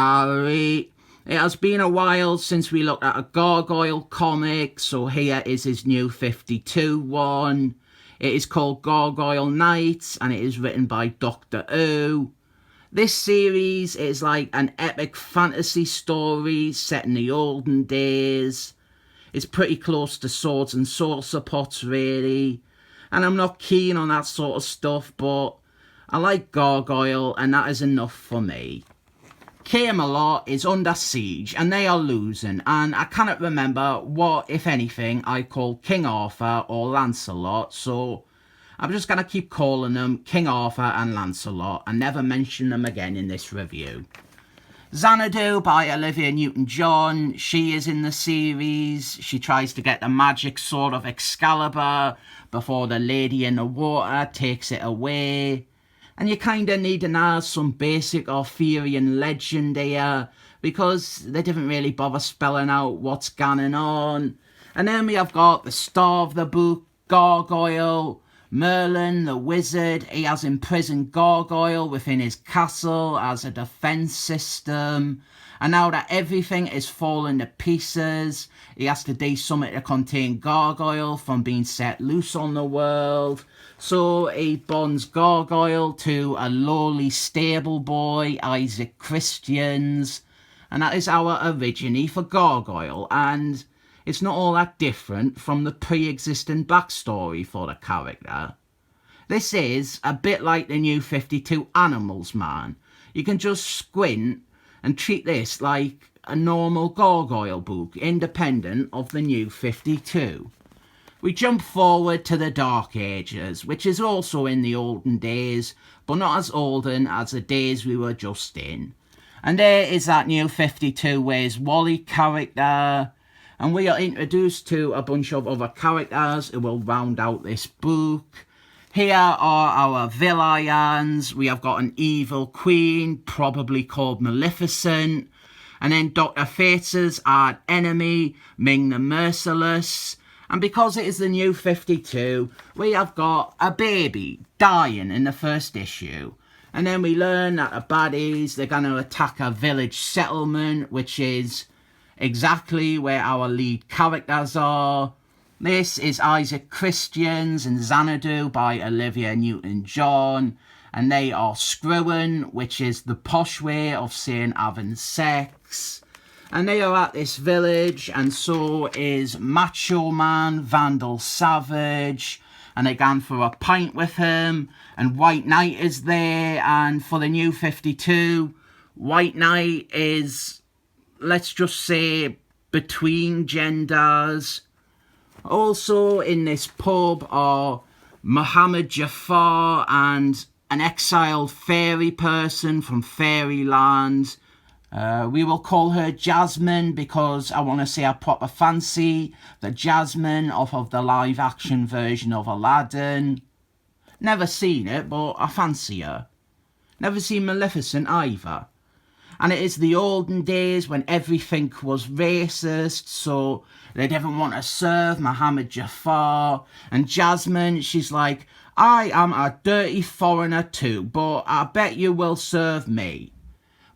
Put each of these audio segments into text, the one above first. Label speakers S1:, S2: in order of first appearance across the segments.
S1: Harry. It has been a while since we looked at a Gargoyle comic, so here is his new 52 one. It is called Gargoyle Nights, and it is written by Doctor Who. This series is like an epic fantasy story set in the olden days. It's pretty close to Swords and Sorcerer Pots, really. And I'm not keen on that sort of stuff, but I like Gargoyle, and that is enough for me. Camelot is under siege and they are losing, and I cannot remember what, if anything, I called King Arthur or Lancelot, so I'm just going to keep calling them King Arthur and Lancelot and never mention them again in this review. Xanadu by Olivia Newton-John. She is in the series. She tries to get the magic sword of Excalibur before the Lady in the Water takes it away. And you kind of need to know some basic Arthurian legend here, because they didn't really bother spelling out what's going on. And then we have got the star of the book, Gargoyle. Merlin, the wizard, he has imprisoned Gargoyle within his castle as a defence system. And now that everything is falling to pieces, he has to do something to contain Gargoyle from being set loose on the world. So he bonds Gargoyle to a lowly stable boy, Isaac Christians. And that is our origine for Gargoyle. And it's not all that different from the pre-existing backstory for the character. This is a bit like the new 52 Animals man. You can just squint and treat this like a normal Gargoyle book, independent of the new 52. We jump forward to the Dark Ages, which is also in the olden days, but not as olden as the days we were just in. And there is that new 52 Where's Wally character, and we are introduced to a bunch of other characters who will round out this book. Here are our villains. We have got an evil queen, probably called Maleficent. And then Dr. Fate's arch enemy, Ming the Merciless. And because it is the new 52, we have got a baby dying in the first issue. And then we learn that the baddies, they're going to attack a village settlement, which is exactly where our lead characters are. This is Isaac Christians and Xanadu by Olivia Newton-John. And they are screwing, which is the posh way of saying having sex. And they are at this village, and so is Macho Man Vandal Savage. And they gone for a pint with him. And White Knight is there. And for the new 52, White Knight is, let's just say, between genders. Also in this pub are Muhammad Jafar and an exiled fairy person from fairyland. We will call her Jasmine because I want to say I proper fancy the Jasmine off of the live action version of Aladdin. Never seen it, but I fancy her. Never seen Maleficent either. And it is the olden days when everything was racist, so they didn't want to serve Muhammad Jafar. And Jasmine, she's like, I am a dirty foreigner too, but I bet you will serve me.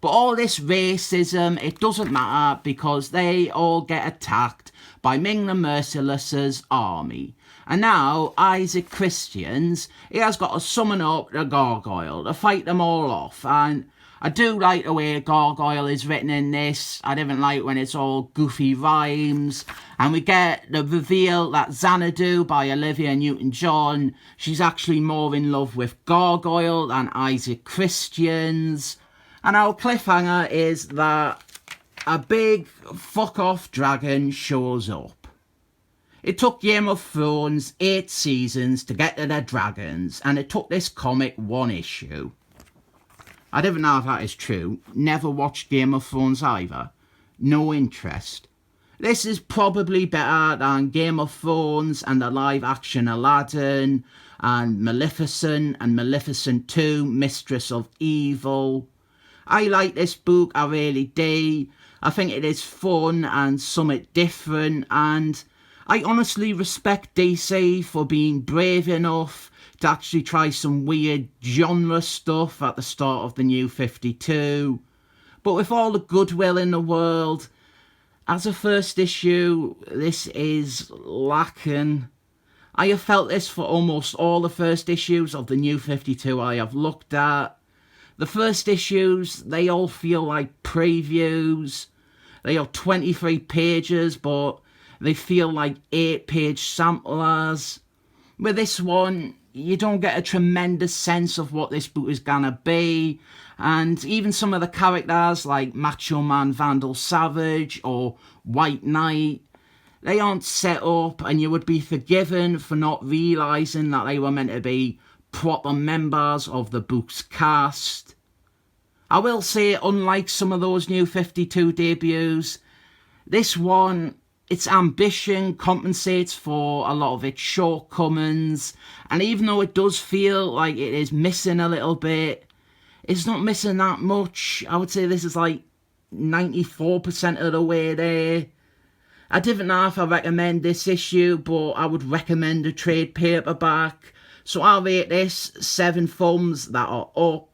S1: But all this racism, it doesn't matter because they all get attacked by Ming the Merciless's army. And now Isaac Christians, he has got to summon up the Gargoyle to fight them all off. And I do like the way Gargoyle is written in this. I didn't like when it's all goofy rhymes. And we get the reveal that Xanadu by Olivia Newton-John, she's actually more in love with Gargoyle than Isaac Christians. And our cliffhanger is that a big fuck-off dragon shows up. It took Game of Thrones 8 seasons to get to the dragons, and it took this comic 1 issue. I don't know if that is true. Never watched Game of Thrones either. No interest. This is probably better than Game of Thrones and the live-action Aladdin and Maleficent 2, Mistress of Evil. I like this book, I really do. I think it is fun and somewhat different, and I honestly respect DC for being brave enough to actually try some weird genre stuff at the start of the new 52. But with all the goodwill in the world, as a first issue, this is lacking. I have felt this for almost all the first issues of the New 52 I have looked at. The first issues, they all feel like previews. They are 23 pages, but they feel like 8-page samplers. With this one, you don't get a tremendous sense of what this book is gonna be. And even some of the characters like Macho Man Vandal Savage or White Knight, they aren't set up, and you would be forgiven for not realising that they were meant to be proper members of the book's cast. I will say, unlike some of those New 52 debuts, this one, its ambition compensates for a lot of its shortcomings, and even though it does feel like it is missing a little bit, it's not missing that much. I would say this is like 94% of the way there. I didn't know if I recommend this issue, but I would recommend a trade paperback. So I'll rate this 7 thumbs that are up.